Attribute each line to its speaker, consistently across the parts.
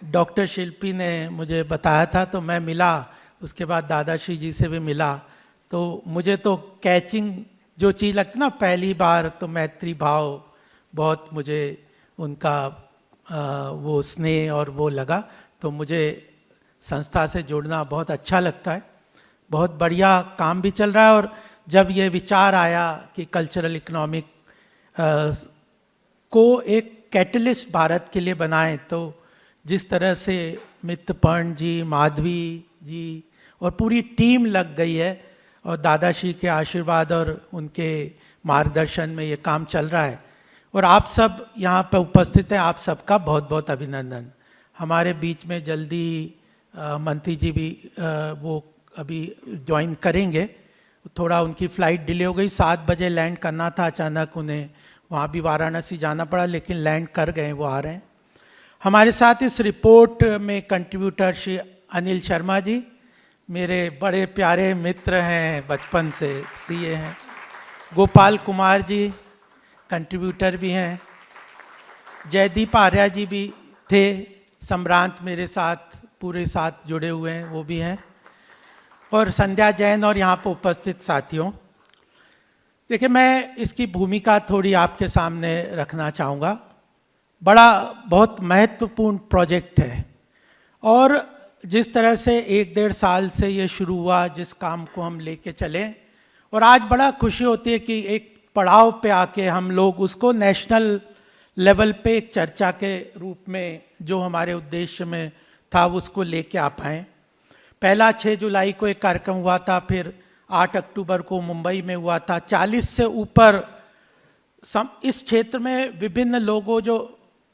Speaker 1: Doctor शिल्पी ने मुझे बताया था तो मैं मिला, उसके बाद दादाश्री जी से भी मिला। तो मुझे तो कैचिंग जो चीज़ लगती ना पहली बार, तो मैत्री भाव बहुत मुझे उनका वो स्नेह और वो लगा। तो मुझे संस्था से जुड़ना बहुत अच्छा लगता है। बहुत बढ़िया काम भी चल रहा है। और जब ये विचार आया कि कल्चरल इकोनॉमिक को एक कैटलिस्ट भारत के लिए बनाएं, तो जिस तरह से मित्रपर्ण जी, माधवी जी और पूरी टीम लग गई है, और दादाश्री के आशीर्वाद और उनके मार्गदर्शन में ये काम चल रहा है। और आप सब यहाँ पर उपस्थित हैं, आप सबका बहुत बहुत अभिनंदन। हमारे बीच में जल्दी मंत्री जी भी वो अभी ज्वाइन करेंगे। थोड़ा उनकी फ़्लाइट डिले हो गई, 7 बजे लैंड करना था, अचानक उन्हें वहाँ भी वाराणसी जाना पड़ा, लेकिन लैंड कर गए, वो आ रहे हैं। हमारे साथ इस रिपोर्ट में कंट्रीब्यूटर श्री अनिल शर्मा जी, मेरे बड़े प्यारे मित्र हैं, बचपन से सीए हैं। गोपाल कुमार जी कंट्रीब्यूटर भी हैं। जयदीप आर्या जी भी थे, सम्रांत मेरे साथ पूरे साथ जुड़े हुए हैं, वो भी हैं। और संध्या जैन और यहाँ पर उपस्थित साथियों, देखिए मैं इसकी भूमिका थोड़ी आपके सामने रखना चाहूँगा। बड़ा बहुत महत्वपूर्ण प्रोजेक्ट है, और जिस तरह से 1-1.5 साल से ये शुरू हुआ, जिस काम को हम लेके चले, और आज बड़ा खुशी होती है कि एक पड़ाव पे आके हम लोग उसको नेशनल लेवल पे एक चर्चा के रूप में जो हमारे उद्देश्य में था उसको लेके आ पाए। पहला 6 जुलाई को एक कार्यक्रम हुआ था, फिर 8 अक्टूबर को मुंबई में हुआ था। 40 से ऊपर इस क्षेत्र में विभिन्न लोगों जो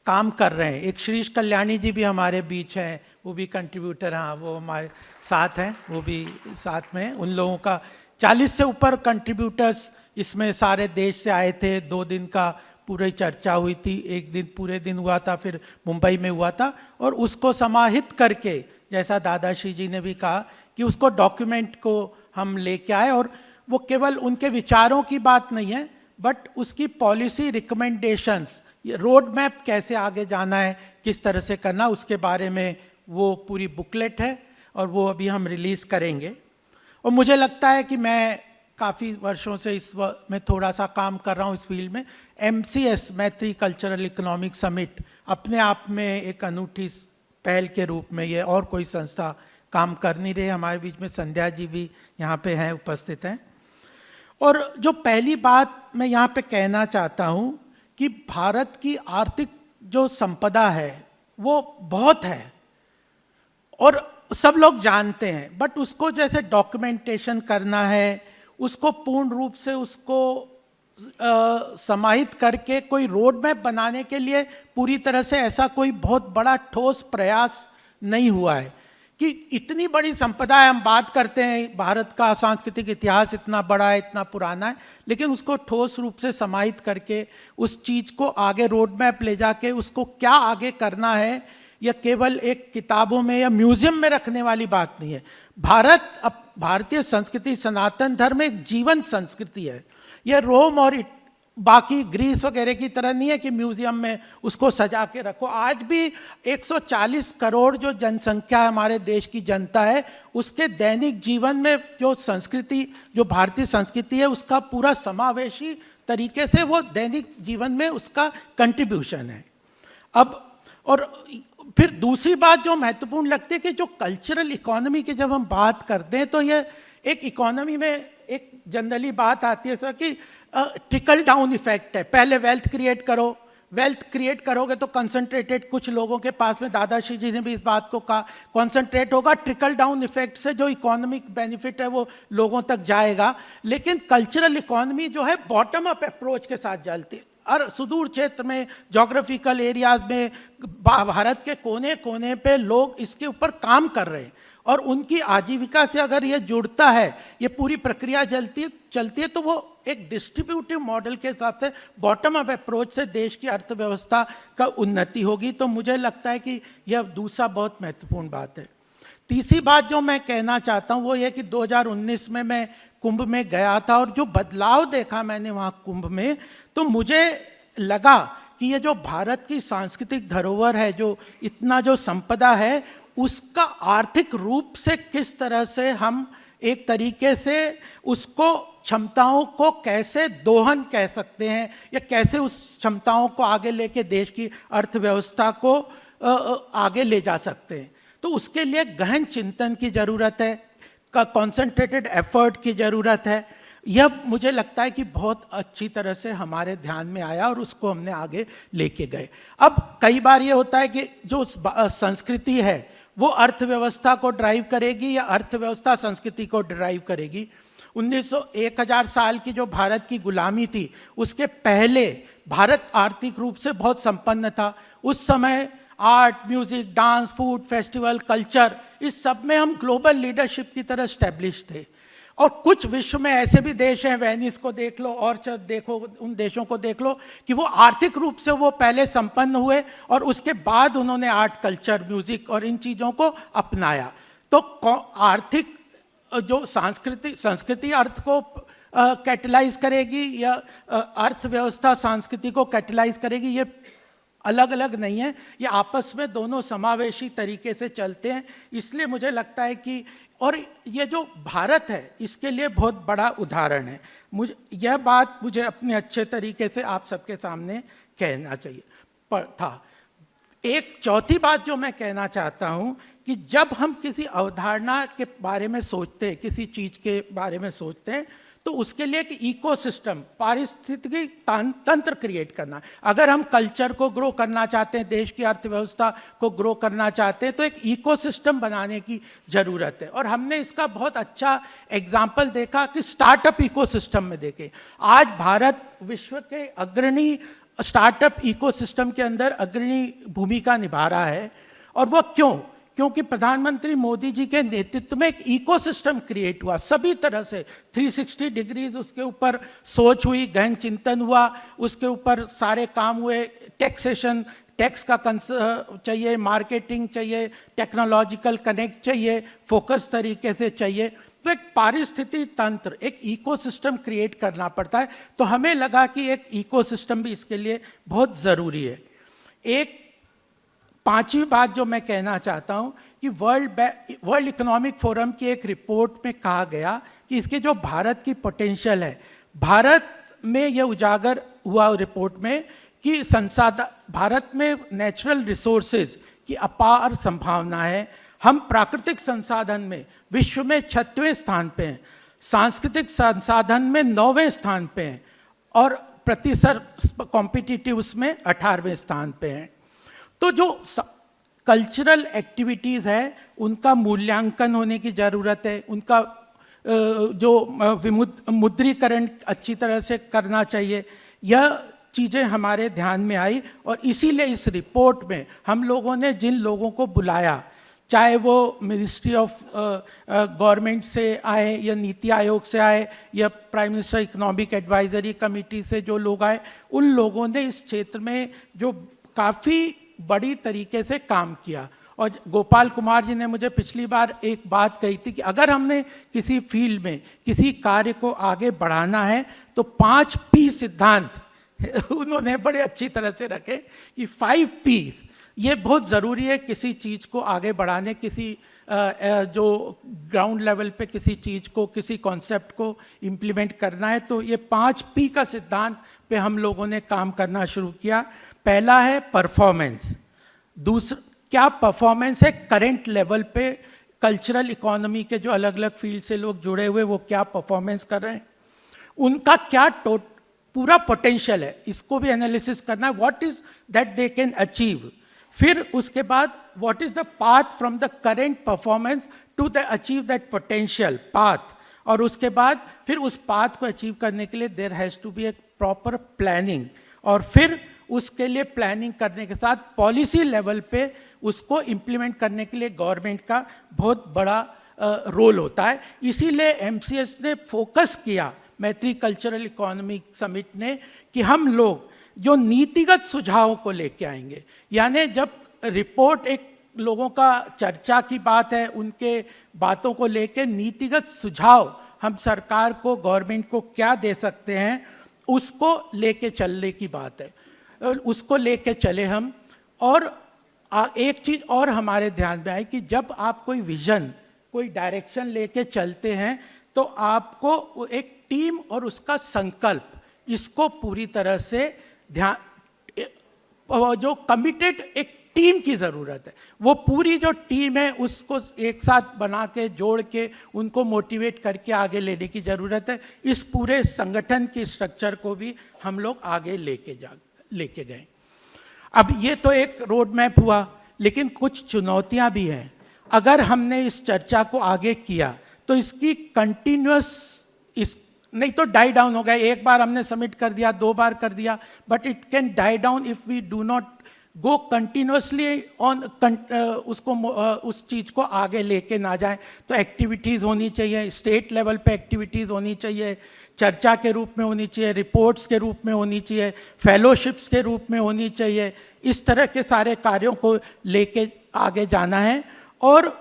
Speaker 1: काम कर रहे हैं। एक श्रीश कल्याणी जी भी हमारे बीच हैं, वो भी कंट्रीब्यूटर, हाँ वो हमारे साथ हैं, वो भी साथ में हैं। उन लोगों का 40 से ऊपर कंट्रीब्यूटर्स इसमें सारे देश से आए थे। 2 दिन का पूरी चर्चा हुई थी, एक दिन पूरे दिन हुआ था, फिर मुंबई में हुआ था। और उसको समाहित करके, जैसा दादाश्री जी ने भी कहा कि उसको डॉक्यूमेंट को हम लेके आए, और वो केवल उनके विचारों की बात नहीं है, बट उसकी पॉलिसी रिकमेंडेशंस, ये रोड मैप कैसे आगे जाना है, किस तरह से करना, उसके बारे में वो पूरी बुकलेट है, और वो अभी हम रिलीज़ करेंगे। और मुझे लगता है कि मैं काफ़ी वर्षों से इस में थोड़ा सा काम कर रहा हूँ इस फील्ड में। MCS मैत्री कल्चरल इकोनॉमिक समिट अपने आप में एक अनूठी पहल के रूप में, ये और कोई संस्था काम कर नहीं रही। हमारे बीच में संध्या जी भी यहाँ पे हैं, उपस्थित हैं। और जो पहली बात मैं यहाँ पे कहना चाहता हूँ कि भारत की आर्थिक जो संपदा है वो बहुत है, और सब लोग जानते हैं, बट उसको जैसे डॉक्यूमेंटेशन करना है, उसको पूर्ण रूप से उसको समाहित करके कोई रोड मैप बनाने के लिए पूरी तरह से ऐसा कोई बहुत बड़ा ठोस प्रयास नहीं हुआ है। कि इतनी बड़ी संपदा है, हम बात करते हैं भारत का सांस्कृतिक इतिहास इतना बड़ा है, इतना पुराना है, लेकिन उसको ठोस रूप से समाहित करके उस चीज़ को आगे रोड मैप ले जाके उसको क्या आगे करना है, यह केवल एक किताबों में या म्यूजियम में रखने वाली बात नहीं है। भारत, अब भारतीय संस्कृति, सनातन धर्म एक जीवंत संस्कृति है। यह रोम और बाकी ग्रीस वगैरह की तरह नहीं है कि म्यूजियम में उसको सजा के रखो। आज भी 140 करोड़ जो जनसंख्या हमारे देश की जनता है, उसके दैनिक जीवन में जो संस्कृति, जो भारतीय संस्कृति है, उसका पूरा समावेशी तरीके से वो दैनिक जीवन में उसका कंट्रीब्यूशन है। अब और फिर दूसरी बात जो महत्वपूर्ण लगती है कि जो कल्चरल इकोनॉमी की जब हम बात करते हैं, तो ये एक इकोनॉमी में एक जनरली बात आती है सर कि ट्रिकल डाउन इफेक्ट है। पहले वेल्थ क्रिएट करो, वेल्थ क्रिएट करोगे तो कंसंट्रेटेड कुछ लोगों के पास में, दादाश्री जी ने भी इस बात को कहा, कॉन्सेंट्रेट होगा। ट्रिकल डाउन इफेक्ट से जो इकोनॉमिक बेनिफिट है वो लोगों तक जाएगा। लेकिन कल्चरल इकोनॉमी जो है बॉटम अप अप्रोच के साथ चलती है। और सुदूर क्षेत्र में, जोग्राफिकल एरियाज में, भारत के कोने कोने पे लोग इसके ऊपर काम कर रहे हैं, और उनकी आजीविका से अगर ये जुड़ता है, ये पूरी प्रक्रिया चलती है, तो वो एक डिस्ट्रीब्यूटिव मॉडल के हिसाब से बॉटम अप अप्रोच से देश की अर्थव्यवस्था का उन्नति होगी। तो मुझे लगता है कि यह दूसरा बहुत महत्वपूर्ण बात है। तीसरी बात जो मैं कहना चाहता हूँ वो ये कि 2019 में मैं कुंभ में गया था, और जो बदलाव देखा मैंने वहाँ कुंभ में, तो मुझे लगा कि ये जो भारत की सांस्कृतिक धरोहर है, जो इतना जो संपदा है, उसका आर्थिक रूप से किस तरह से हम एक तरीके से उसको क्षमताओं को कैसे दोहन कह सकते हैं, या कैसे उस क्षमताओं को आगे लेके देश की अर्थव्यवस्था को आगे ले जा सकते हैं। तो उसके लिए गहन चिंतन की ज़रूरत है, कॉन्सेंट्रेटेड एफर्ट की ज़रूरत है। यह मुझे लगता है कि बहुत अच्छी तरह से हमारे ध्यान में आया और उसको हमने आगे लेके गए। अब कई बार ये होता है कि जो संस्कृति है वो अर्थव्यवस्था को ड्राइव करेगी या अर्थव्यवस्था संस्कृति को ड्राइव करेगी। 1000 साल की जो भारत की गुलामी थी, उसके पहले भारत आर्थिक रूप से बहुत संपन्न था। उस समय art, music, dance, food, festival, culture, इस सब में हम ग्लोबल लीडरशिप की तरह स्टैब्लिश थे। और कुछ विश्व में ऐसे भी देश हैं, वेनिस को देख लो और देखो, उन देशों को देख लो कि वो आर्थिक रूप से वो पहले संपन्न हुए और उसके बाद उन्होंने आर्ट, कल्चर, म्यूजिक और इन चीज़ों को अपनाया। तो आर्थिक जो संस्कृति अर्थ को कैटलाइज करेगी या अर्थव्यवस्था संस्कृति को कैटलाइज करेगी, ये अलग अलग नहीं है, ये आपस में दोनों समावेशी तरीके से चलते हैं। इसलिए मुझे लगता है कि, और ये जो भारत है इसके लिए बहुत बड़ा उदाहरण है। मुझे यह बात मुझे अपने अच्छे तरीके से आप सबके सामने कहना चाहिए पर था। एक चौथी बात जो मैं कहना चाहता हूँ कि जब हम किसी अवधारणा के बारे में सोचते हैं, किसी चीज़ के बारे में सोचते हैं, तो उसके लिए एक इकोसिस्टम, पारिस्थितिकी तंत्र क्रिएट करना। अगर हम कल्चर को ग्रो करना चाहते हैं, देश की अर्थव्यवस्था को ग्रो करना चाहते हैं, तो एक इकोसिस्टम बनाने की ज़रूरत है। और हमने इसका बहुत अच्छा एग्जाम्पल देखा कि स्टार्टअप इकोसिस्टम में देखे। आज भारत विश्व के अग्रणी स्टार्टअप इकोसिस्टम के अंदर अग्रणी भूमिका निभा रहा है। और वो क्योंकि प्रधानमंत्री मोदी जी के नेतृत्व में एक इकोसिस्टम क्रिएट हुआ, सभी तरह से 360 डिग्रीज उसके ऊपर सोच हुई, गहन चिंतन हुआ, उसके ऊपर सारे काम हुए। टैक्सेशन, टैक्स का चाहिए, मार्केटिंग चाहिए, टेक्नोलॉजिकल कनेक्ट चाहिए, फोकस तरीके से चाहिए। तो एक पारिस्थितिकी तंत्र, एक इकोसिस्टम क्रिएट करना पड़ता है। तो हमें लगा कि एक इकोसिस्टम भी इसके लिए बहुत ज़रूरी है। एक पांचवी बात जो मैं कहना चाहता हूं कि वर्ल्ड इकोनॉमिक फोरम की एक रिपोर्ट में कहा गया कि इसके जो भारत की पोटेंशियल है, भारत में यह उजागर हुआ रिपोर्ट में कि भारत में नेचुरल रिसोर्सेज की अपार संभावना है। हम प्राकृतिक संसाधन में विश्व में 6वें स्थान पे हैं, सांस्कृतिक संसाधन में 9वें स्थान पे हैं और प्रतिशत कॉम्पिटिटिव्स में 18वें स्थान पे हैं। तो जो कल्चरल एक्टिविटीज़ है उनका मूल्यांकन होने की ज़रूरत है, उनका जो विमुद्रीकरण अच्छी तरह से करना चाहिए। यह चीज़ें हमारे ध्यान में आई और इसीलिए इस रिपोर्ट में हम लोगों ने जिन लोगों को बुलाया, चाहे वो मिनिस्ट्री ऑफ गवर्नमेंट से आए या नीति आयोग से आए या prime minister economic advisory committee से जो लोग आए, उन लोगों ने इस क्षेत्र में जो काफ़ी बड़ी तरीके से काम किया। और गोपाल कुमार जी ने मुझे पिछली बार एक बात कही थी कि अगर हमने किसी फील्ड में किसी कार्य को आगे बढ़ाना है तो 5 P सिद्धांत उन्होंने बड़े अच्छी तरह से रखे कि 5 P's ये बहुत ज़रूरी है किसी चीज़ को आगे बढ़ाने, किसी जो ग्राउंड लेवल पे किसी चीज़ को, किसी कॉन्सेप्ट को इम्प्लीमेंट करना है। तो ये 5 P का सिद्धांत पे हम लोगों ने काम करना शुरू किया। पहला है परफॉर्मेंस। दूसरा, क्या परफॉर्मेंस है करेंट लेवल पे, कल्चरल इकोनॉमी के जो अलग अलग फील्ड से लोग जुड़े हुए वो क्या परफॉर्मेंस कर रहे हैं, उनका क्या पूरा पोटेंशियल है, इसको भी एनालिसिस करना है, what is that they can achieve. फिर उसके बाद what is the path from the current performance to the achieve that potential path. और उसके बाद फिर उस पाथ को अचीव करने के लिए there has to be a proper planning. और फिर उसके लिए प्लानिंग करने के साथ पॉलिसी लेवल पे उसको इम्प्लीमेंट करने के लिए गवर्नमेंट का बहुत बड़ा रोल होता है। इसीलिए MCS ने फोकस किया, मैत्री कल्चरल इकोनॉमी समिट ने, कि हम लोग जो नीतिगत सुझावों को लेके आएंगे। यानी जब रिपोर्ट एक लोगों का चर्चा की बात है, उनके बातों को लेके नीतिगत सुझाव हम सरकार को, गवर्नमेंट को क्या दे सकते हैं, उसको लेके चलने की बात है। उसको लेके चले हम। और एक चीज़ और हमारे ध्यान में आई कि जब आप कोई विजन, कोई डायरेक्शन लेके चलते हैं तो आपको एक टीम और उसका संकल्प, इसको पूरी तरह से ध्यान, जो कमिटेड एक टीम की ज़रूरत है, वो पूरी जो टीम है उसको एक साथ बना के जोड़ के उनको मोटिवेट करके आगे लेने की ज़रूरत है। इस पूरे संगठन की स्ट्रक्चर को भी हम लोग आगे लेके गए। अब ये तो एक रोड मैप हुआ, लेकिन कुछ चुनौतियां भी हैं। अगर हमने इस चर्चा को आगे किया तो इसकी कंटिन्यूअस, इस नहीं तो डाई डाउन हो गया, एक बार हमने सबमिट कर दिया, 2 बार कर दिया, but it can die down if we do not go continuously on, उसको उस चीज़ को आगे लेके ना जाए। तो एक्टिविटीज़ होनी चाहिए, स्टेट लेवल पे एक्टिविटीज़ होनी चाहिए, चर्चा के रूप में होनी चाहिए, रिपोर्ट्स के रूप में होनी चाहिए, फेलोशिप्स के रूप में होनी चाहिए। इस तरह के सारे कार्यों को लेके आगे जाना है। और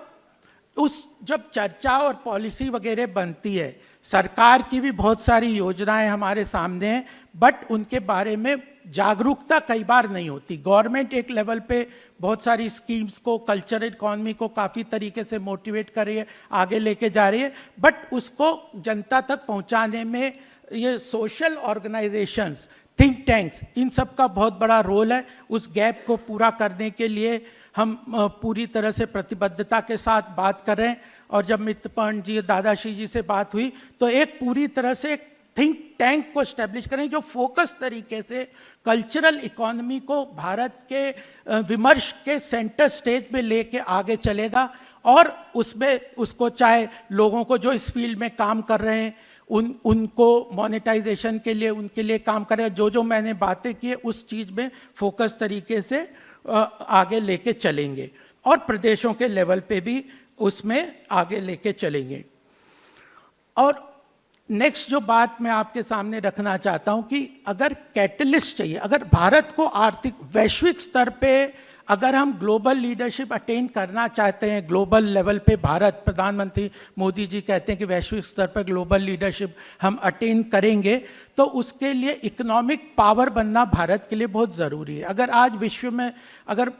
Speaker 1: उस जब चर्चा और पॉलिसी वगैरह बनती है, सरकार की भी बहुत सारी योजनाएं हमारे सामने हैं, बट उनके बारे में जागरूकता कई बार नहीं होती। गवर्नमेंट एक लेवल पे बहुत सारी स्कीम्स को, कल्चरल इकोनॉमी को काफ़ी तरीके से मोटिवेट कर रही है, आगे लेके जा रही है, बट उसको जनता तक पहुंचाने में ये सोशल ऑर्गेनाइजेशंस, थिंक टैंक्स, इन सब का बहुत बड़ा रोल है। उस गैप को पूरा करने के लिए हम पूरी तरह से प्रतिबद्धता के साथ बात कर रहे हैं। और जब मित्रपर्ण जी, दादाश्री जी से बात हुई तो एक पूरी तरह से एक थिंक टैंक को एस्टेब्लिश करें जो फोकस तरीके से कल्चरल इकोनॉमी को भारत के विमर्श के सेंटर स्टेज पे लेके आगे चलेगा। और उसमें उसको, चाहे लोगों को जो इस फील्ड में काम कर रहे हैं उनको मोनेटाइजेशन के लिए, उनके लिए काम करेगा। जो मैंने बातें की उस चीज़ में फोकस तरीके से आगे लेके चलेंगे, और प्रदेशों के लेवल पे भी उसमें आगे लेके चलेंगे। और नेक्स्ट जो बात मैं आपके सामने रखना चाहता हूं कि अगर कैटलिस्ट चाहिए, अगर भारत को आर्थिक वैश्विक स्तर पे अगर हम ग्लोबल लीडरशिप अटेन करना चाहते हैं, ग्लोबल लेवल पे भारत, प्रधानमंत्री मोदी जी कहते हैं कि वैश्विक स्तर पर ग्लोबल लीडरशिप हम अटेन करेंगे, तो उसके लिए इकोनॉमिक पावर बनना भारत के लिए बहुत ज़रूरी है। अगर आज विश्व में अगर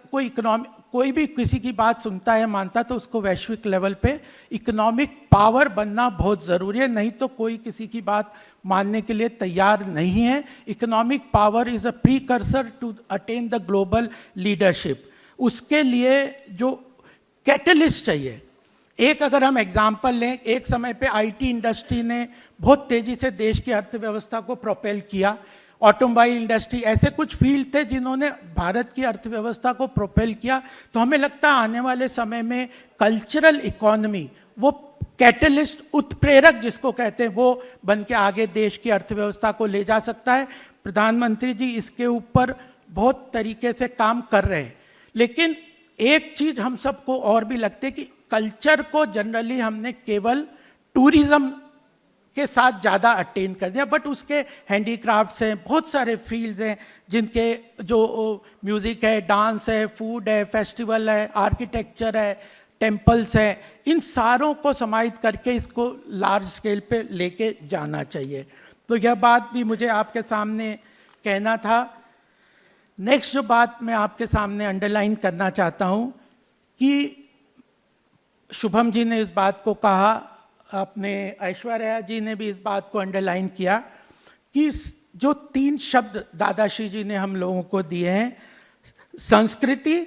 Speaker 1: कोई भी किसी की बात सुनता है, मानता, तो उसको वैश्विक लेवल पे इकोनॉमिक पावर बनना बहुत ज़रूरी है, नहीं तो कोई किसी की बात मानने के लिए तैयार नहीं है। Economic power is a precursor to attain the global leadership. उसके लिए जो कैटलिस्ट चाहिए, एक अगर हम एग्जाम्पल लें, एक समय पे आईटी इंडस्ट्री ने बहुत तेज़ी से देश की अर्थव्यवस्था को प्रोपेल किया। ऑटोमोबाइल इंडस्ट्री, ऐसे कुछ फील्ड थे जिन्होंने भारत की अर्थव्यवस्था को प्रोपेल किया। तो हमें लगता है आने वाले समय में कल्चरल इकोनॉमी, वो कैटलिस्ट, उत्प्रेरक जिसको कहते हैं, वो बन के आगे देश की अर्थव्यवस्था को ले जा सकता है। प्रधानमंत्री जी इसके ऊपर बहुत तरीके से काम कर रहे हैं। लेकिन एक चीज़ हम सबको और भी लगती है कि कल्चर को जनरली हमने केवल टूरिज्म के साथ ज़्यादा अटेन कर दिया, बट उसके हैंडीक्राफ्ट्स हैं, बहुत सारे फील्ड्स हैं जिनके, जो म्यूज़िक है, डांस है, फूड है, फेस्टिवल है, आर्किटेक्चर है, टेम्पल्स हैं, इन सारों को समाहित करके इसको लार्ज स्केल पे लेके जाना चाहिए। तो यह बात भी मुझे आपके सामने कहना था। नेक्स्ट जो बात मैं आपके सामने अंडरलाइन करना चाहता हूँ कि शुभम जी ने इस बात को कहा, अपने ऐश्वर्या जी ने भी इस बात को अंडरलाइन किया कि जो 3 शब्द दादाश्री जी ने हम लोगों को दिए हैं, संस्कृति,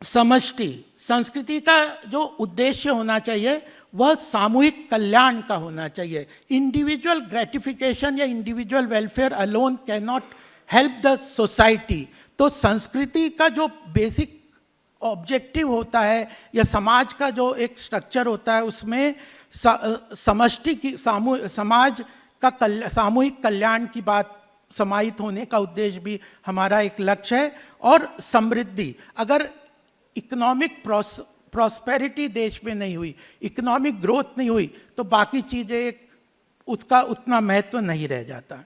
Speaker 1: समष्टि। संस्कृति का जो उद्देश्य होना चाहिए वह सामूहिक कल्याण का होना चाहिए। इंडिविजुअल ग्रेटिफिकेशन या individual welfare alone can not help the society. तो संस्कृति का जो बेसिक ऑब्जेक्टिव होता है या समाज का जो एक स्ट्रक्चर होता है, उसमें समष्टि की, समाज का सामूहिक कल्याण की बात समाहित होने का उद्देश्य भी हमारा एक लक्ष्य है। और समृद्धि, अगर इकोनॉमिक प्रॉस्पेरिटी देश में नहीं हुई, इकोनॉमिक ग्रोथ नहीं हुई, तो बाकी चीज़ें उसका उतना महत्व नहीं रह जाता।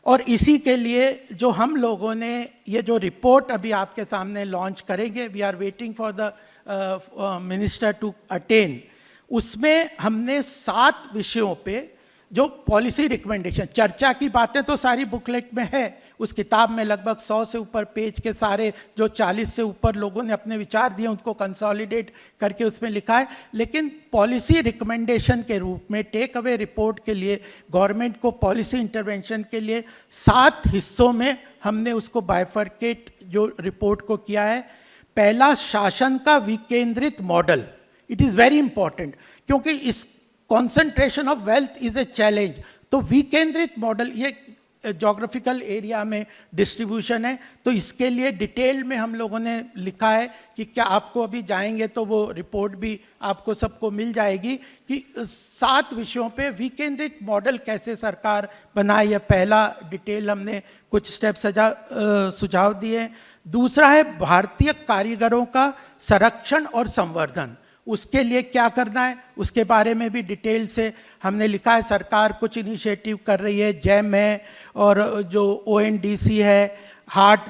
Speaker 1: और इसी के लिए जो हम लोगों ने ये जो रिपोर्ट अभी आपके सामने लॉन्च करेंगे, we are waiting for the minister to attend, उसमें हमने 7 विषयों पे जो पॉलिसी रिकमेंडेशन, चर्चा की बातें तो सारी बुकलेट में है, उस किताब में लगभग 100 से ऊपर पेज के सारे जो 40 से ऊपर लोगों ने अपने विचार दिए उनको कंसोलिडेट करके उसमें लिखा है। लेकिन पॉलिसी रिकमेंडेशन के रूप में टेक अवे रिपोर्ट के लिए गवर्नमेंट को पॉलिसी इंटरवेंशन के लिए 7 हिस्सों में हमने उसको बाइफरकेट जो रिपोर्ट को किया है। पहला, शासन का विकेंद्रित model. It is very important क्योंकि इस concentration of wealth is a challenge. तो विकेंद्रित मॉडल, ये जोग्राफिकल एरिया में डिस्ट्रीब्यूशन है, तो इसके लिए डिटेल में हम लोगों ने लिखा है कि क्या आपको अभी जाएंगे तो वो रिपोर्ट भी आपको सबको मिल जाएगी कि 7 विषयों पे विकेंद्रित मॉडल कैसे सरकार बनाए। यह पहला डिटेल हमने कुछ स्टेप सुझाव दिए। दूसरा है भारतीय कारीगरों का संरक्षण और संवर्धन। उसके लिए क्या करना है उसके बारे में भी डिटेल से हमने लिखा है। सरकार कुछ इनिशिएटिव कर रही है, जैम है और जो ONDC है, हार्ट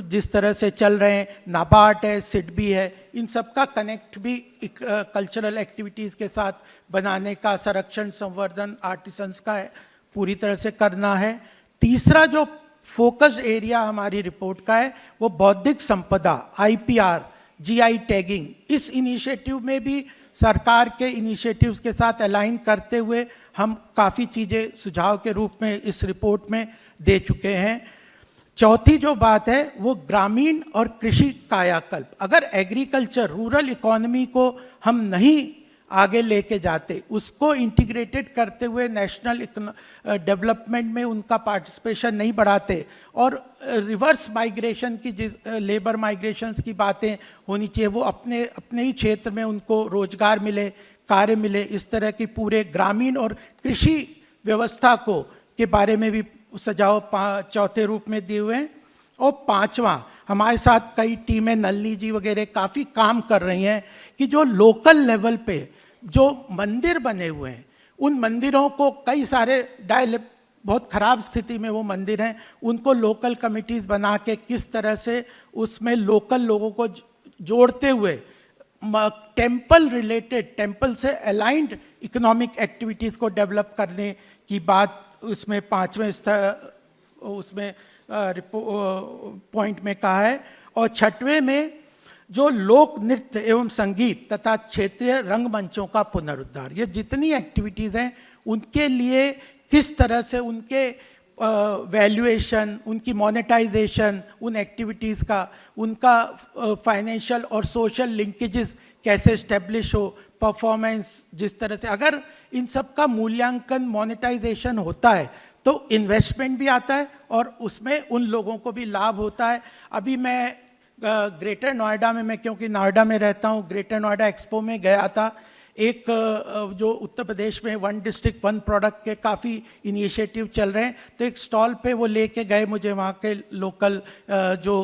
Speaker 1: जिस तरह से चल रहे हैं, नाबार्ड है, सिडबी है, इन सब का कनेक्ट भी कल्चरल एक्टिविटीज़ के साथ बनाने का, संरक्षण संवर्धन आर्टिसंस का है, पूरी तरह से करना है। तीसरा जो फोकस एरिया हमारी रिपोर्ट का है वो बौद्धिक संपदा, IPR, GI टैगिंग। इस इनिशिएटिव में भी सरकार के इनिशिएटिव्स के साथ अलाइन करते हुए हम काफ़ी चीज़ें सुझाव के रूप में इस रिपोर्ट में दे चुके हैं। चौथी जो बात है वो ग्रामीण और कृषि कायाकल्प। अगर एग्रीकल्चर, रूरल इकोनॉमी को हम नहीं आगे लेके जाते, उसको इंटीग्रेटेड करते हुए नेशनल डेवलपमेंट में उनका पार्टिसिपेशन नहीं बढ़ाते और रिवर्स माइग्रेशन की लेबर माइग्रेशंस की बातें होनी चाहिए, वो अपने अपने ही क्षेत्र में उनको रोजगार मिले, कार्य मिले, इस तरह की पूरे ग्रामीण और कृषि व्यवस्था को के बारे में भी सुझाव चौथे रूप में दिए हुए हैं। और पांचवा, हमारे साथ कई टीमें, नलनी जी वगैरह काफ़ी काम कर रही हैं कि जो लोकल लेवल पे जो मंदिर बने हुए हैं उन मंदिरों को, कई सारे बहुत ख़राब स्थिति में वो मंदिर हैं, उनको लोकल कमिटीज़ बना के किस तरह से उसमें लोकल लोगों को जोड़ते हुए टेम्पल रिलेटेड, टेम्पल से अलाइंड इकोनॉमिक एक्टिविटीज़ को डेवलप करने की बात उसमें 5वें उसमें पॉइंट में कहा है। और 6वें में जो लोक नृत्य एवं संगीत तथा क्षेत्रीय रंगमंचों का पुनरुद्धार, ये जितनी एक्टिविटीज़ हैं उनके लिए किस तरह से उनके वैल्यूएशन, उनकी मोनेटाइजेशन, उन एक्टिविटीज़ का, उनका फाइनेंशियल और सोशल लिंकेजेस कैसे इस्टेब्लिश हो, परफॉर्मेंस जिस तरह से, अगर इन सब का मूल्यांकन, मोनेटाइजेशन होता है तो इन्वेस्टमेंट भी आता है और उसमें उन लोगों को भी लाभ होता है। अभी मैं ग्रेटर नोएडा में, मैं क्योंकि नोएडा में रहता हूँ, ग्रेटर नोएडा एक्सपो में गया था। एक जो उत्तर प्रदेश में 1 डिस्ट्रिक्ट 1 प्रोडक्ट के काफ़ी इनिशिएटिव चल रहे हैं, तो एक स्टॉल पे वो लेके गए मुझे, वहाँ के लोकल जो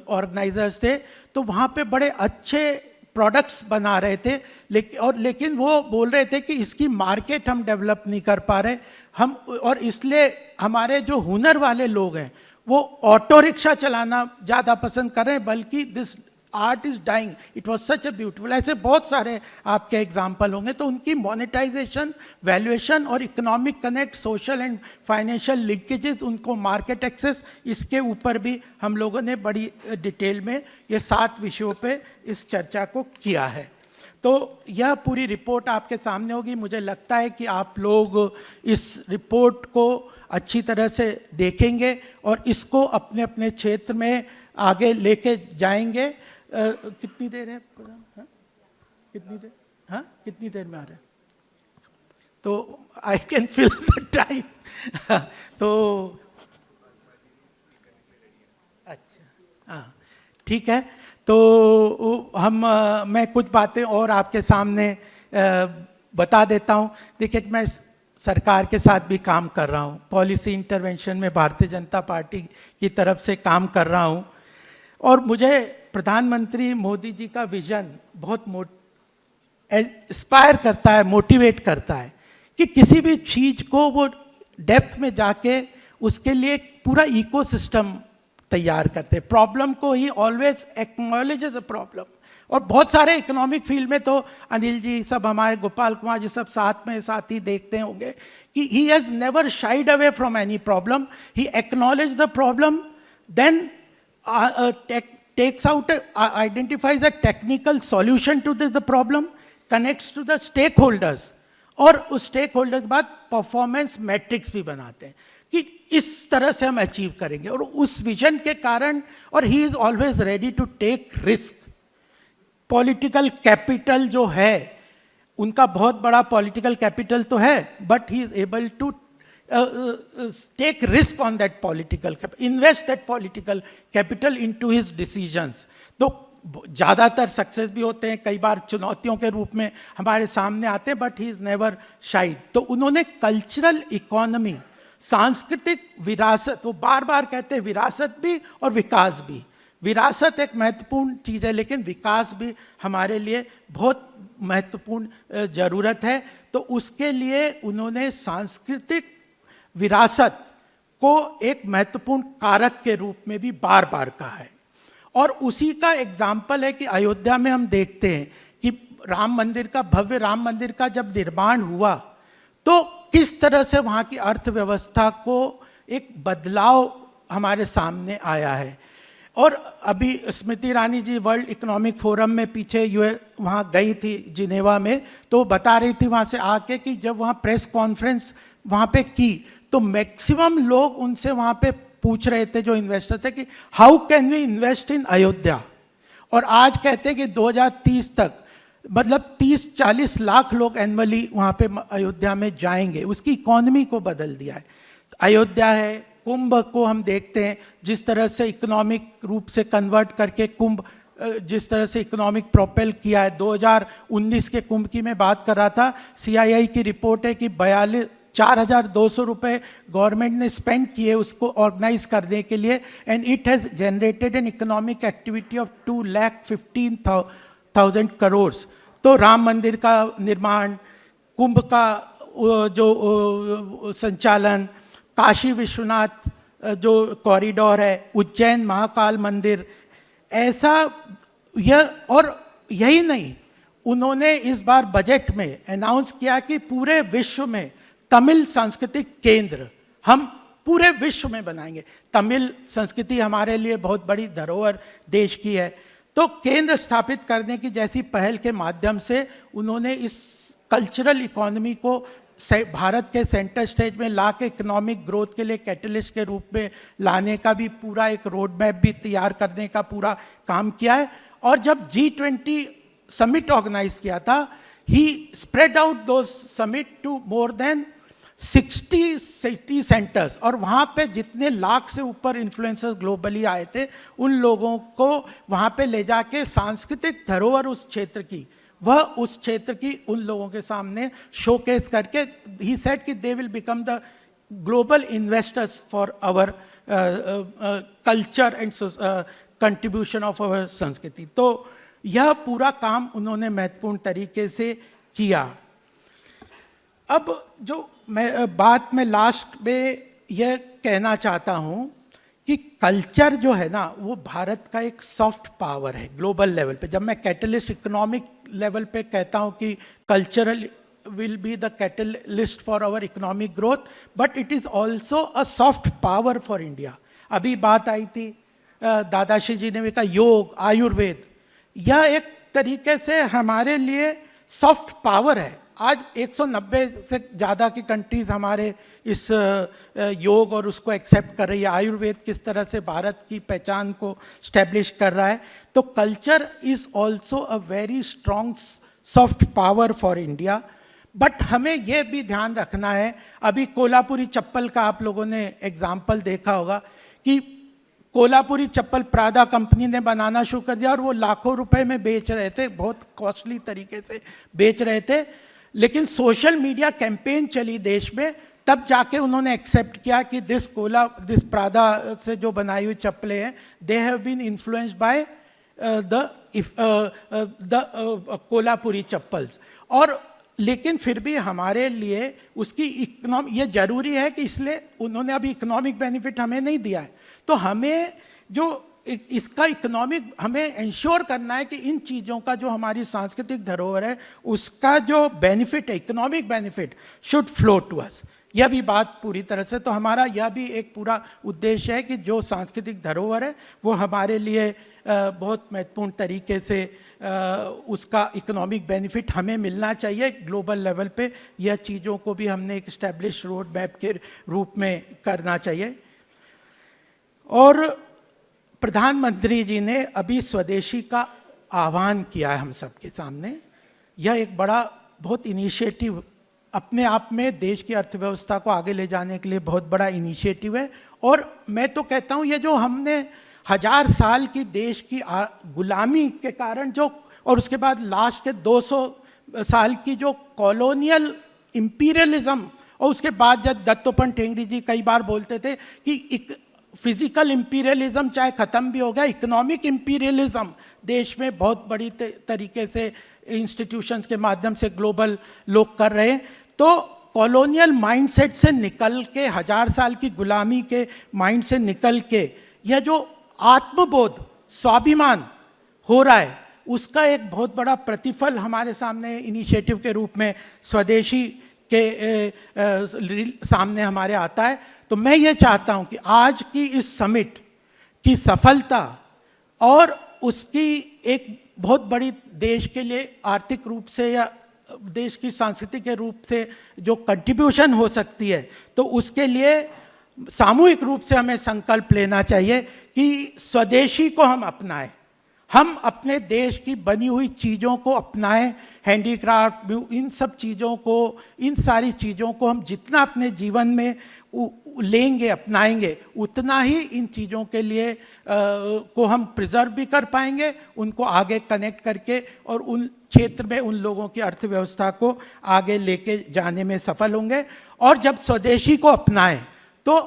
Speaker 1: ऑर्गेनाइजर्स थे, तो वहाँ पे बड़े अच्छे प्रोडक्ट्स बना रहे थे, लेकिन वो बोल रहे थे कि इसकी मार्केट हम डेवलप नहीं कर पा रहे हम, और इसलिए हमारे जो हुनर वाले लोग हैं वो ऑटो रिक्शा चलाना ज़्यादा पसंद कर रहे हैं, बल्कि this art is dying, it was such a beautiful. ऐसे बहुत सारे आपके एग्जाम्पल होंगे। तो उनकी मोनेटाइजेशन, वैल्यूएशन और economic connect, social and financial linkages, उनको मार्केट एक्सेस, इसके ऊपर भी हम लोगों ने बड़ी डिटेल में ये 7 विषयों पे इस चर्चा को किया है। तो यह पूरी रिपोर्ट आपके सामने होगी। मुझे लगता है कि आप लोग इस रिपोर्ट को अच्छी तरह से देखेंगे और इसको अपने अपने क्षेत्र में आगे लेके जाएंगे। कितनी देर है प्रोग्राम? हाँ? कितनी देर? हाँ, कितनी देर में आ रहे हैं? तो I can fill the time. तो अच्छा, हाँ, ठीक है। तो मैं कुछ बातें और आपके सामने बता देता हूँ। देखिए, मैं सरकार के साथ भी काम कर रहा हूँ, पॉलिसी इंटरवेंशन में भारतीय जनता पार्टी की तरफ से काम कर रहा हूँ, और मुझे प्रधानमंत्री मोदी जी का विजन बहुत इंस्पायर करता है, मोटिवेट करता है कि किसी भी चीज़ को वो डेप्थ में जाके उसके लिए पूरा इकोसिस्टम तैयार करते हैं, प्रॉब्लम को ही ऑलवेज एक्नॉलेजेस अ प्रॉब्लम। और बहुत सारे इकोनॉमिक फील्ड में तो अनिल जी सब, हमारे गोपाल कुमार जी सब साथ में साथी देखते होंगे कि he has never shied away from any problem. He acknowledged the problem, then takes out, identifies a technical solution to the problem, connects to the stakeholders, और उस स्टेक होल्डर्स के बाद परफॉर्मेंस मैट्रिक्स भी बनाते हैं कि इस तरह से हम अचीव करेंगे, और उस विजन के कारण, और he is always ready to take risk. Political capital जो है उनका, बहुत बड़ा पॉलिटिकल कैपिटल तो है, but he is able to take risk on that political, invest that political capital into his decisions. तो ज़्यादातर सक्सेस भी होते हैं, कई बार चुनौतियों के रूप में हमारे सामने आते हैं, but he is never shied. तो उन्होंने कल्चरल इकोनॉमी, सांस्कृतिक विरासत, वो बार बार कहते हैं विरासत भी और विकास भी। विरासत एक महत्वपूर्ण चीज़ है, लेकिन विकास भी हमारे लिए बहुत महत्वपूर्ण ज़रूरत है। तो उसके लिए उन्होंने सांस्कृतिक विरासत को एक महत्वपूर्ण कारक के रूप में भी बार बार कहा है। और उसी का एग्जाम्पल है कि अयोध्या में हम देखते हैं कि राम मंदिर का, भव्य राम मंदिर का जब निर्माण हुआ तो किस तरह से वहाँ की अर्थव्यवस्था को एक बदलाव हमारे सामने आया है। और अभी Smriti Irani ji world economic forum में पीछे वहाँ गई थी जिनेवा में, तो बता रही थी वहाँ से आके कि जब वहाँ प्रेस कॉन्फ्रेंस वहाँ पे की तो मैक्सिमम लोग उनसे वहाँ पे पूछ रहे थे, जो इन्वेस्टर थे, कि how can we invest in Ayodhya. और आज कहते हैं कि 2030 तक मतलब 30-40 लाख लोग एनुअली वहाँ पे अयोध्या में जाएंगे। उसकी इकोनॉमी को बदल दिया है। अयोध्या है, कुंभ को हम देखते हैं जिस तरह से इकोनॉमिक रूप से कन्वर्ट करके कुंभ जिस तरह से इकोनॉमिक प्रोपेल किया है। 2019 के कुंभ की मैं बात कर रहा था, CII की रिपोर्ट है कि 4,200 रुपये गवर्नमेंट ने स्पेंड किए उसको ऑर्गेनाइज करने के लिए, and it has generated an economic activity of 2,15,000 crore. तो राम मंदिर का निर्माण, कुंभ का जो संचालन, काशी विश्वनाथ जो कॉरिडोर है, उज्जैन महाकाल मंदिर, ऐसा यह, और यही नहीं, उन्होंने इस बार बजट में अनाउंस किया कि पूरे विश्व में तमिल सांस्कृतिक केंद्र हम पूरे विश्व में बनाएंगे। तमिल संस्कृति हमारे लिए बहुत बड़ी धरोहर देश की है। तो केंद्र स्थापित करने की जैसी पहल के माध्यम से उन्होंने इस कल्चरल इकोनॉमी को भारत के सेंटर स्टेज में ला के इकोनॉमिक ग्रोथ के लिए कैटलिस्ट के रूप में लाने का भी पूरा एक रोड मैप भी तैयार करने का पूरा काम किया है। और जब G20 समिट ऑर्गेनाइज किया था, he spread out those summit to more than 60 city centres, और वहाँ पे जितने लाख से ऊपर इन्फ्लुएंसर्स ग्लोबली आए थे, उन लोगों को वहाँ पे ले जाके सांस्कृतिक धरोहर उस क्षेत्र की, वह उस क्षेत्र की उन लोगों के सामने शोकेस करके, ही सेड कि they will become the global investors for our culture and contribution of our संस्कृति। तो यह पूरा काम उन्होंने महत्वपूर्ण तरीके से किया। अब जो बात मैं लास्ट में यह कहना चाहता हूँ कि कल्चर जो है ना, वो भारत का एक सॉफ्ट पावर है ग्लोबल लेवल पे। जब मैं कैटलिस्ट इकोनॉमिक लेवल पे कहता हूँ कि cultural will be the catalyst for our economic growth, but it is also a soft power for India. अभी बात आई थी, दादाश्री जी ने भी कहा योग, आयुर्वेद, यह एक तरीके से हमारे लिए सॉफ्ट पावर है। आज 190 से ज़्यादा की कंट्रीज़ हमारे इस योग और उसको एक्सेप्ट कर रही है। आयुर्वेद किस तरह से भारत की पहचान को स्टैब्लिश कर रहा है। तो culture is also a very strong soft power for India. But हमें यह भी ध्यान रखना है, अभी कोल्हापुरी चप्पल का आप लोगों ने एग्जाम्पल देखा होगा कि कोल्हापुरी चप्पल प्रादा कंपनी ने बनाना शुरू कर दिया और वो लाखों रुपए में बेच रहे थे, बहुत कॉस्टली तरीके से बेच रहे थे। लेकिन सोशल मीडिया कैंपेन चली देश में, तब जाके उन्होंने एक्सेप्ट किया कि दिस प्रादा से जो बनाई हुई चप्पलें हैं, they have been influenced by the Kolhapuri chappals. और लेकिन फिर भी हमारे लिए उसकी इकोनॉमी, ये जरूरी है कि इसलिए उन्होंने अभी इकोनॉमिक बेनिफिट हमें नहीं दिया है, तो हमें जो इसका इकोनॉमिक हमें इंश्योर करना है कि इन चीज़ों का जो हमारी सांस्कृतिक धरोहर है उसका जो बेनिफिट है, economic benefit should flow to us. यह भी बात पूरी तरह से, तो हमारा यह भी एक पूरा उद्देश्य है कि जो सांस्कृतिक धरोहर है वो हमारे लिए बहुत महत्वपूर्ण तरीके से उसका इकोनॉमिक बेनिफिट हमें मिलना चाहिए ग्लोबल लेवल पे। यह चीज़ों को भी हमने एक इस्टेब्लिश रोड मैप के रूप में करना चाहिए। और प्रधानमंत्री जी ने अभी स्वदेशी का आह्वान किया है हम सबके सामने। यह एक बड़ा बहुत इनिशिएटिव अपने आप में देश की अर्थव्यवस्था को आगे ले जाने के लिए बहुत बड़ा इनिशिएटिव है। और मैं तो कहता हूँ ये जो हमने 1000 साल की देश की गुलामी के कारण जो, और उसके बाद लास्ट के 200 साल की जो कॉलोनियल इंपीरियलिज्म, और उसके बाद जब दत्तोपंत ठेंगड़ी जी कई बार बोलते थे कि फिजिकल इंपीरियलिज्म चाहे ख़त्म भी हो गया, इकोनॉमिक इंपीरियलिज्म देश में बहुत बड़ी तरीके से इंस्टीट्यूशंस के माध्यम से ग्लोबल लोग कर रहे हैं। तो कॉलोनियल माइंडसेट से निकल के, 1000 साल की गुलामी के माइंड से निकल के, यह जो आत्मबोध, स्वाभिमान हो रहा है, उसका एक बहुत बड़ा प्रतिफल हमारे सामने इनिशिएटिव के रूप में स्वदेशी के सामने हमारे आता है। तो मैं ये चाहता हूँ कि आज की इस समिट की सफलता और उसकी एक बहुत बड़ी देश के लिए आर्थिक रूप से या देश की संस्कृति के रूप से जो कंट्रीब्यूशन हो सकती है, तो उसके लिए सामूहिक रूप से हमें संकल्प लेना चाहिए कि स्वदेशी को हम अपनाएं, हम अपने देश की बनी हुई चीज़ों को अपनाएं, हैंडीक्राफ्ट, इन सब चीज़ों को, इन सारी चीज़ों को हम जितना अपने जीवन में लेंगे, अपनाएंगे, उतना ही इन चीज़ों के लिए को हम प्रिजर्व भी कर पाएंगे, उनको आगे कनेक्ट करके और उन क्षेत्र में उन लोगों की अर्थव्यवस्था को आगे लेके जाने में सफल होंगे। और जब स्वदेशी को अपनाएं तो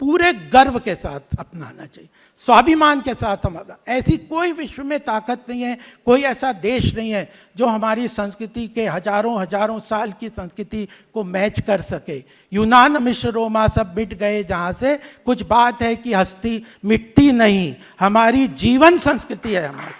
Speaker 1: पूरे गर्व के साथ अपनाना चाहिए, स्वाभिमान के साथ। हम ऐसी कोई विश्व में ताकत नहीं है, कोई ऐसा देश नहीं है जो हमारी संस्कृति के हजारों साल की संस्कृति को मैच कर सके। यूनान मिस्र रोमा सब मिट गए जहाँ से, कुछ बात है कि हस्ती मिटती नहीं, हमारी जीवन संस्कृति है हमारी,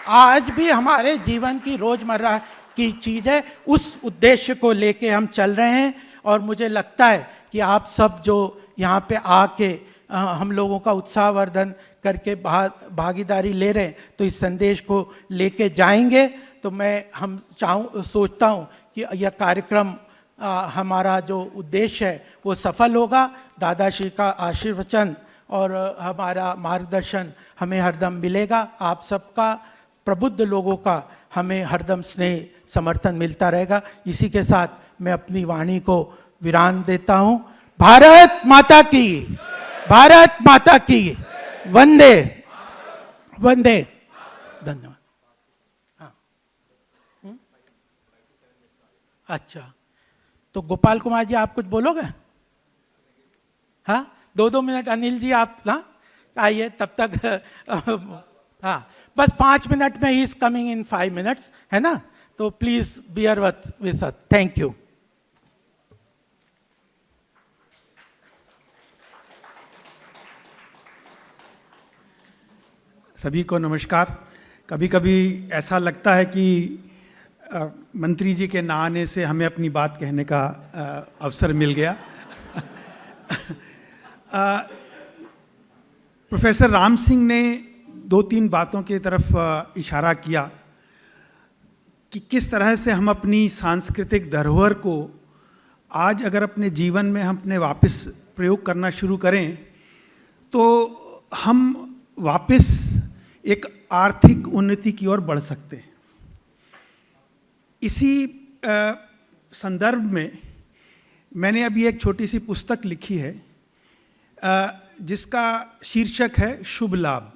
Speaker 1: आज भी हमारे जीवन की रोजमर्रा की चीज़ है। उस उद्देश्य को लेके हम चल रहे हैं और मुझे लगता है कि आप सब जो यहाँ पे आके हम लोगों का उत्साहवर्धन करके भागीदारी ले रहे हैं, तो इस संदेश को लेके जाएंगे। तो हम सोचता हूँ कि यह कार्यक्रम हमारा जो उद्देश्य है वो सफल होगा। दादाश्री का आशीर्वचन और हमारा मार्गदर्शन हमें हरदम मिलेगा। आप सबका, प्रबुद्ध लोगों का हमें हरदम स्नेह समर्थन मिलता रहेगा। इसी के साथ मैं अपनी वाणी को विराम देता हूँ। भारत माता की, भारत माता की, वंदे वंदे। धन्यवाद। हाँ, अच्छा, तो गोपाल कुमार जी आप कुछ बोलोगे? हाँ, 2-2 मिनट। अनिल जी आप हाँ आइए, तब तक हाँ बस 5 मिनट में he is coming in 5 minutes, है ना? तो please bear with us. Thank you.
Speaker 2: सभी को नमस्कार। कभी कभी ऐसा लगता है कि मंत्री जी के ना आने से हमें अपनी बात कहने का अवसर मिल गया। प्रोफेसर राम सिंह ने 2-3 बातों की तरफ इशारा किया कि किस तरह से हम अपनी सांस्कृतिक धरोहर को आज अगर अपने जीवन में हम अपने वापस प्रयोग करना शुरू करें तो हम वापस एक आर्थिक उन्नति की ओर बढ़ सकते हैं। इसी संदर्भ में मैंने अभी एक छोटी सी पुस्तक लिखी है जिसका शीर्षक है शुभ लाभ।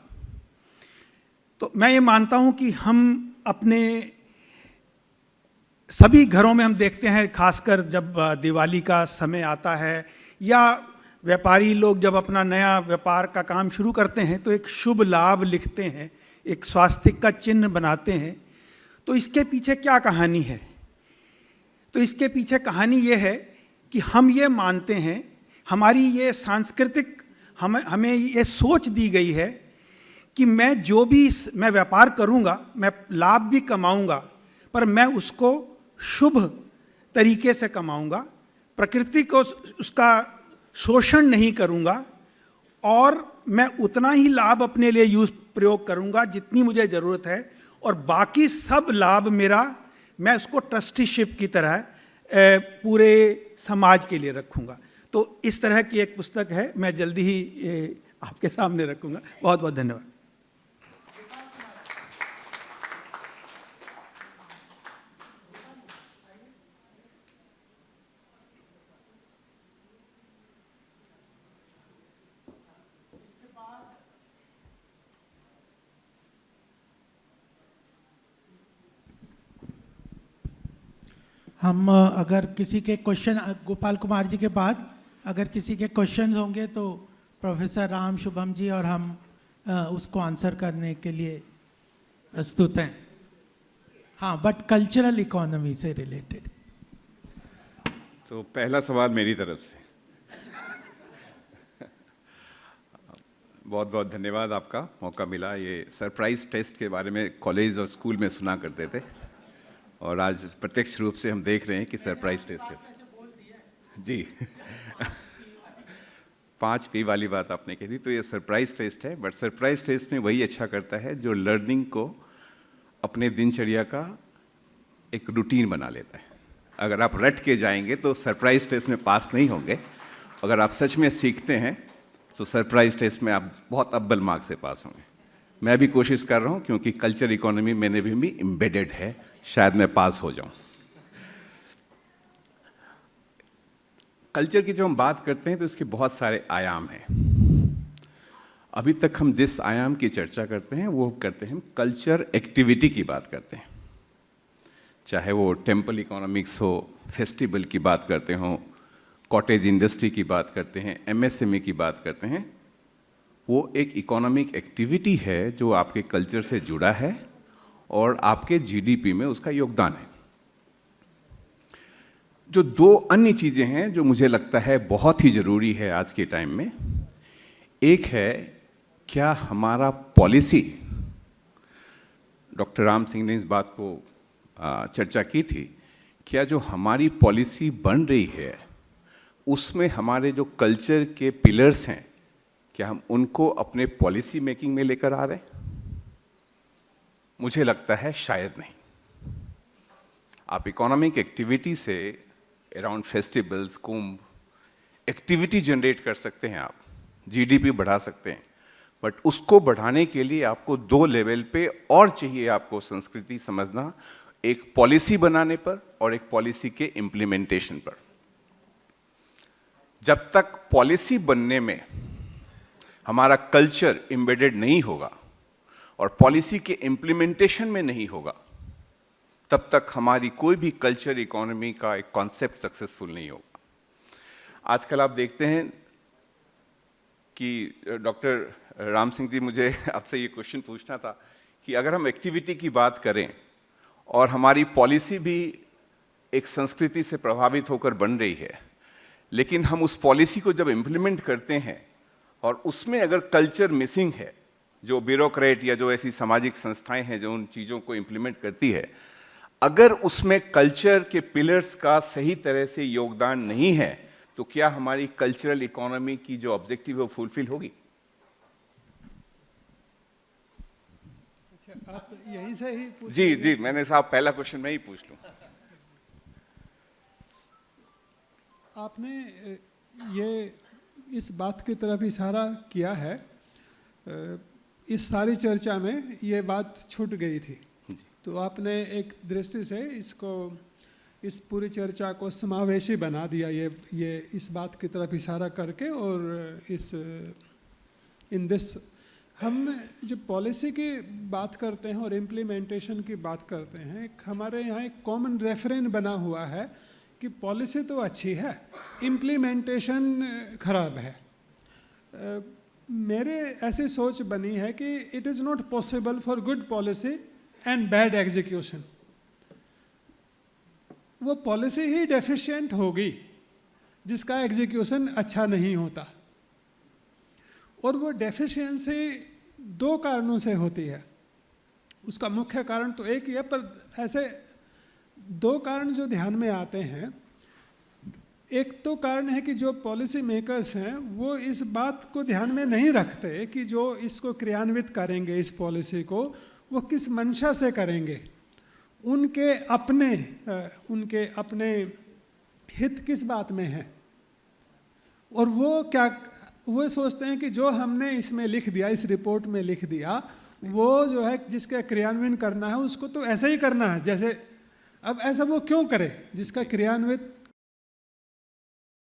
Speaker 2: तो मैं ये मानता हूँ कि हम अपने सभी घरों में हम देखते हैं, खासकर जब दिवाली का समय आता है या व्यापारी लोग जब अपना नया व्यापार का काम शुरू करते हैं तो एक शुभ लाभ लिखते हैं, एक स्वास्तिक का चिन्ह बनाते हैं। तो इसके पीछे क्या कहानी है? तो इसके पीछे कहानी ये है कि हम ये मानते हैं, हमारी ये सांस्कृतिक हमें ये सोच दी गई है कि मैं व्यापार करूंगा, मैं लाभ भी कमाऊंगा, पर मैं उसको शुभ तरीके से कमाऊंगा, प्रकृति को उसका शोषण नहीं करूंगा, और मैं उतना ही लाभ अपने लिए प्रयोग करूंगा जितनी मुझे ज़रूरत है, और बाकी सब लाभ मैं उसको ट्रस्टीशिप की तरह पूरे समाज के लिए रखूंगा। तो इस तरह की एक पुस्तक है, मैं जल्दी ही आपके सामने रखूंगा। बहुत बहुत धन्यवाद।
Speaker 1: हम अगर किसी के क्वेश्चन, गोपाल कुमार जी के बाद अगर किसी के क्वेश्चन होंगे तो प्रोफेसर राम शुभम जी और हम उसको आंसर करने के लिए प्रस्तुत हैं। हाँ, बट कल्चरल इकोनॉमी से रिलेटेड।
Speaker 3: तो पहला सवाल मेरी तरफ से। बहुत बहुत धन्यवाद, आपका मौका मिला। ये सरप्राइज टेस्ट के बारे में कॉलेज और स्कूल में सुना करते थे, और आज प्रत्यक्ष रूप से हम देख रहे हैं कि सरप्राइज टेस्ट कैसे। जी 5P वाली बात आपने कही थी, तो ये सरप्राइज टेस्ट है, बट सरप्राइज टेस्ट में वही अच्छा करता है जो लर्निंग को अपने दिनचर्या का एक रूटीन बना लेता है। अगर आप रट के जाएंगे तो सरप्राइज टेस्ट में पास नहीं होंगे। अगर आप सच में सीखते हैं तो सरप्राइज टेस्ट में आप बहुत अव्वल मार्क से पास होंगे। मैं भी कोशिश कर रहा हूँ, क्योंकि कल्चर इकोनॉमी मैंने भी एम्बेडेड है, शायद मैं पास हो जाऊं। कल्चर की जब हम बात करते हैं तो इसके बहुत सारे आयाम हैं। अभी तक हम जिस आयाम की चर्चा करते हैं वो करते हैं कल्चर एक्टिविटी की बात करते हैं, चाहे वो टेम्पल इकोनॉमिक्स हो, फेस्टिवल की बात करते हो, कॉटेज इंडस्ट्री की बात करते हैं, MSME की बात करते हैं। वो एक इकोनॉमिक एक्टिविटी है जो आपके कल्चर से जुड़ा है और आपके GDP में उसका योगदान है। जो दो अन्य चीज़ें हैं जो मुझे लगता है बहुत ही ज़रूरी है आज के टाइम में, एक है क्या हमारा पॉलिसी, डॉक्टर राम सिंह ने इस बात को चर्चा की थी, क्या जो हमारी पॉलिसी बन रही है उसमें हमारे जो कल्चर के पिलर्स हैं, क्या हम उनको अपने पॉलिसी मेकिंग में लेकर आ रहे हैं? मुझे लगता है शायद नहीं। आप इकोनॉमिक एक्टिविटी से अराउंड फेस्टिवल्स, कुंभ, एक्टिविटी जनरेट कर सकते हैं, आप GDP बढ़ा सकते हैं, बट उसको बढ़ाने के लिए आपको दो लेवल पे और चाहिए आपको संस्कृति समझना, एक पॉलिसी बनाने पर और एक पॉलिसी के इम्प्लीमेंटेशन पर। जब तक पॉलिसी बनने में हमारा कल्चर एम्बेडेड नहीं होगा और पॉलिसी के इम्प्लीमेंटेशन में नहीं होगा, तब तक हमारी कोई भी कल्चर इकोनॉमी का एक कॉन्सेप्ट सक्सेसफुल नहीं होगा। आजकल आप देखते हैं कि डॉक्टर राम सिंह जी, मुझे आपसे ये क्वेश्चन पूछना था कि अगर हम एक्टिविटी की बात करें और हमारी पॉलिसी भी एक संस्कृति से प्रभावित होकर बन रही है, लेकिन हम उस पॉलिसी को जब इम्प्लीमेंट करते हैं और उसमें अगर कल्चर मिसिंग है, जो ब्यूरोक्रेट या जो ऐसी सामाजिक संस्थाएं हैं जो उन चीज़ों को इम्प्लीमेंट करती है, अगर उसमें कल्चर के पिलर्स का सही तरह से योगदान नहीं है, तो क्या हमारी कल्चरल इकोनॉमी की जो ऑब्जेक्टिव है वो फुलफिल होगी?
Speaker 2: अच्छा, आप यहीं से ही
Speaker 3: जी, मैंने साहब पहला क्वेश्चन मैं ही पूछ लूं।
Speaker 4: आपने ये इस बात की तरफ इशारा किया है, इस सारी चर्चा में ये बात छूट गई थी, तो आपने एक दृष्टि से इसको, इस पूरी चर्चा को समावेशी बना दिया, ये इस बात की तरफ इशारा करके। और इन दिस हम जब पॉलिसी की बात करते हैं और इम्प्लीमेंटेशन की बात करते हैं, हमारे यहाँ एक कॉमन रेफरेंस बना हुआ है कि पॉलिसी तो अच्छी है, इम्प्लीमेंटेशन खराब है। मेरे ऐसी सोच बनी है कि it is not possible for good policy and bad execution. वो पॉलिसी ही डेफिशिएंट होगी जिसका एग्जीक्यूशन अच्छा नहीं होता। और वो डेफिशिएंसी दो कारणों से होती है। उसका मुख्य कारण तो एक ही है, पर ऐसे दो कारण जो ध्यान में आते हैं। एक तो कारण है कि जो पॉलिसी मेकर्स हैं वो इस बात को ध्यान में नहीं रखते कि जो इसको क्रियान्वित करेंगे इस पॉलिसी को, वो किस मंशा से करेंगे, उनके अपने हित किस बात में है। और वो सोचते हैं कि जो हमने इसमें लिख दिया, इस रिपोर्ट में लिख दिया, वो जो है जिसका क्रियान्वयन करना है उसको तो ऐसे ही करना है जैसे। अब ऐसा वो क्यों करे जिसका क्रियान्वित